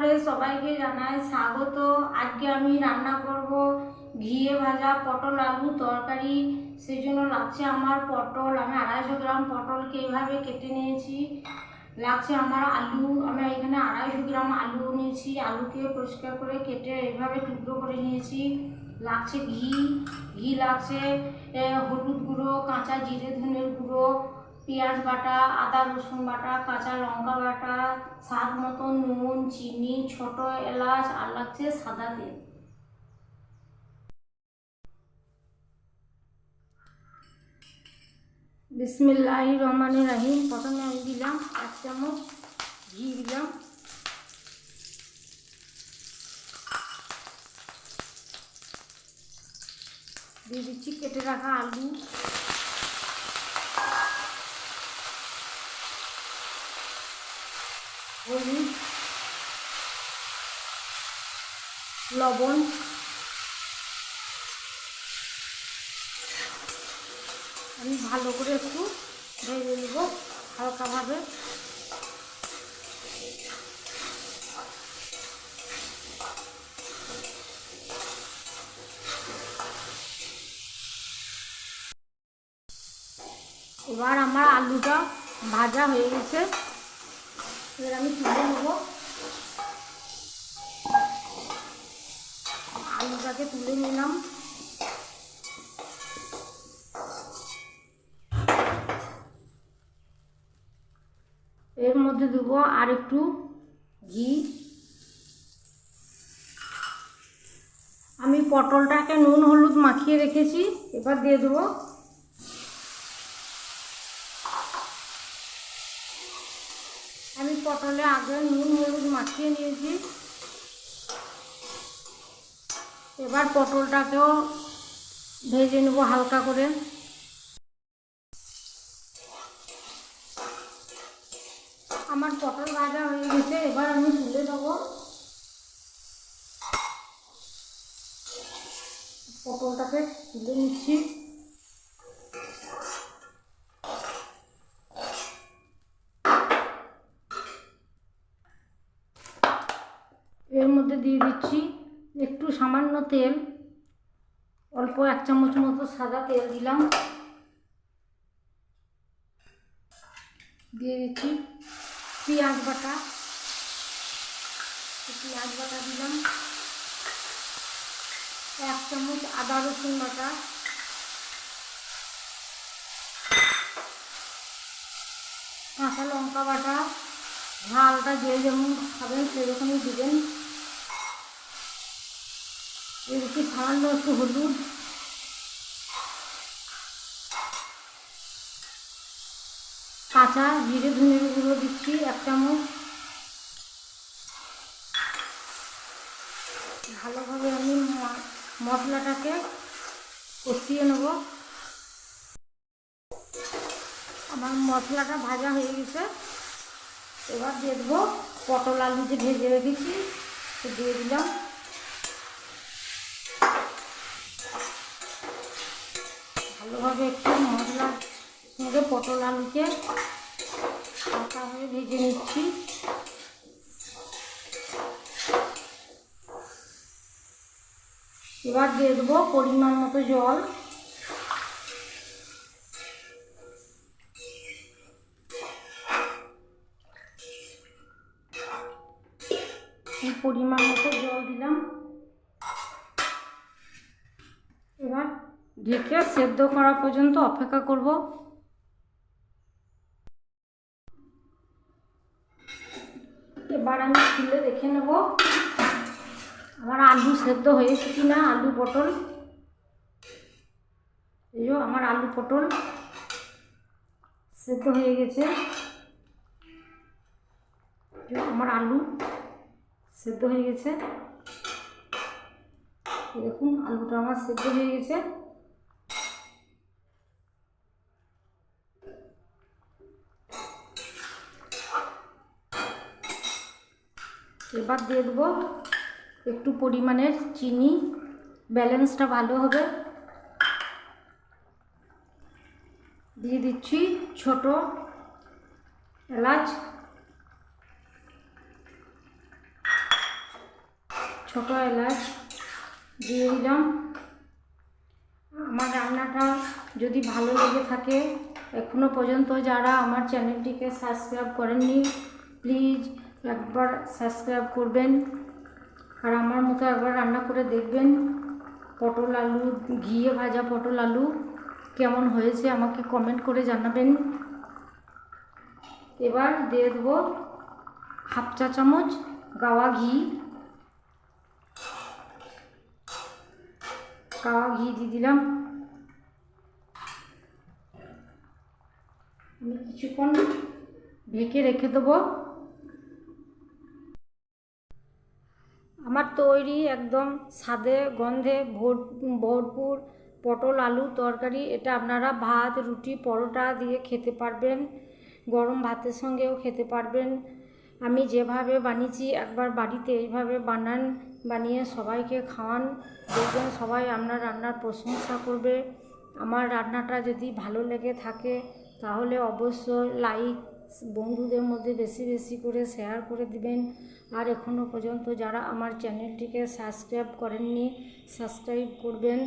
রান্নাঘরে সবাইকে জানাই স্বাগত। আজকে আমি রান্না করব ঘিয়ে ভাজা পটল আলু তরকারি। সেই জন্য লাগছে আমার পটল। আমি 250 গ্রাম পটলকে এইভাবে কেটে নিয়েছি। লাগছে আমার আলু। আমি এখানে 250 গ্রাম আলু নিয়েছি। আলুকে পরিষ্কার করে কেটে এইভাবে টুকরো করে নিয়েছি। লাগছে ঘি লাগছে, হলুদ গুঁড়ো, কাঁচা জিরে ধনের গুঁড়ো, পেঁয়াজ বাটা, আদা রসুন বাটা, কাঁচা লঙ্কা বাটা, স্বাদ মতো নুন, চিনি, ছোট এলাচ, আর লাগছে সাদা তেল। বিসমিল্লাহির রহমানির রহিম। প্রথমে আমি দিলাম 1 চামচ ঘি দিলাম। দিয়ে দিচ্ছি কেটে রাখা আলু, হলুদ, লবণ, আমি ভালো করে একটু ভেজে নেব হালকাভাবে। এবার আমার আলুটা ভাজা হয়ে গেছে। এবার আমি তুলে নেব। আলুটাকে তুলে নিলাম। এর মধ্যে দেবো আর একটু ঘি। আমি পটলটাকে নুন হলুদ মাখিয়ে রেখেছি, এবার দিয়ে দেবো। আমি পটলে আগে নুন হলুদ মাখিয়ে নিয়েছি। এবার পটলটাকেও ভেজে নেব হালকা করে। আমার পটল ভাজা হয়ে গেছে, এবার আমি তুলে দেবো। পটলটাকে তুলে নিচ্ছি। এর মধ্যে দিয়ে দিচ্ছি একটু সামান্য তেল, অল্প 1 চামচ মতো সাদা তেল দিলাম। দিয়ে দিচ্ছি পেঁয়াজ বাটা, দিলাম। 1 চামচ আদা রসুন বাটা, কাঁচা লঙ্কা বাটা। ঝালটা যে যেমন খাবেন সেরকমই দিবেন। দিচ্ছি সামান্য একটু হলুদ, কাঁচা জিরে ধনের গুঁড়ো দিচ্ছি 1 চামচ। ভালোভাবে আমি মশলাটাকে কষিয়ে নেব। আমার মশলাটা ভাজা হয়ে গেছে। এবার দিয়ে দেবো পটল আলু যে ভেজে রেখেছি, তো দিয়ে দিলাম। ভালোভাবে একটু মশলার সঙ্গে পটল আলুকে হালকাভাবে ভেজে নিচ্ছি। এবার দিয়ে দেবো পরিমাণ মতো জল। পরিমাণ মতো জল দিলাম। এবার ঢেকে সেদ্ধ করা পর্যন্ত অপেক্ষা করব। এবার আমি খুলে দেখে নেব আমার আলু সেদ্ধ হয়েছে কিনা। আলু পটল, এই যে আমার আলু পটল সেদ্ধ হয়ে গেছে। আমার আলু সেদ্ধ হয়ে গেছে, দেখুন আলুটা আমার সেদ্ধ হয়ে গেছে। এবার দিয়ে দেবো একটু পরিমাণের চিনি, ব্যালেন্সটা ভালো হবে। দিয়ে দিচ্ছি ছোট এলাচ, ছোটো এলাচ দিয়ে দিলাম। আমার রান্নাটা যদি ভালো লেগে থাকে, এখনও পর্যন্ত যারা আমার চ্যানেলটিকে সাবস্ক্রাইব করেননি, প্লিজ একবার সাবস্ক্রাইব করবেন আর আমার মতো একবার রান্না করে দেখবেন। পটল আলু, ঘিয়ে ভাজা পটল আলু কেমন হয়েছে আমাকে কমেন্ট করে জানাবেন। এবার দিয়ে দেবো হাফ চা চামচ গাওয়া ঘি। গাওয়া ঘি দিয়ে দিলাম। আমি কিছুক্ষণ ঢেকে রেখে দেবো। আমার তৈরি একদম স্বাদে গন্ধে ভরপুর পটল আলু তরকারি। এটা আপনারা ভাত, রুটি, পরোটা দিয়ে খেতে পারবেন, গরম ভাতের সঙ্গেও খেতে পারবেন। আমি যেভাবে বানিয়েছি একবার বাড়িতে এইভাবে বানান, বানিয়ে সবাইকে খাওয়ান, দেখবেন সবাই আপনার রান্নার প্রশংসা করবে। আমার রান্নাটা যদি ভালো লেগে থাকে তাহলে অবশ্যই লাইক, বন্ধুদের মধ্যে বেশি বেশি করে শেয়ার করে দিবেন। আর এখনও পর্যন্ত যারা আমার চ্যানেলটিকে সাবস্ক্রাইব করেননি, সাবস্ক্রাইব করবেন,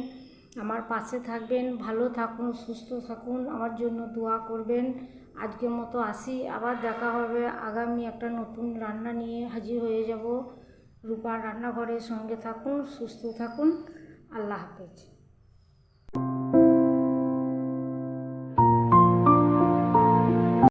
আমার পাশে থাকবেন। ভালো থাকুন, সুস্থ থাকুন, আমার জন্য দোয়া করবেন। আজকের মতো আসি, আবার দেখা হবে আগামী একটা নতুন রান্না নিয়ে হাজির হয়ে যাব। রূপার রান্নাঘরের সঙ্গে থাকুন, সুস্থ থাকুন। আল্লাহ হাফেজ।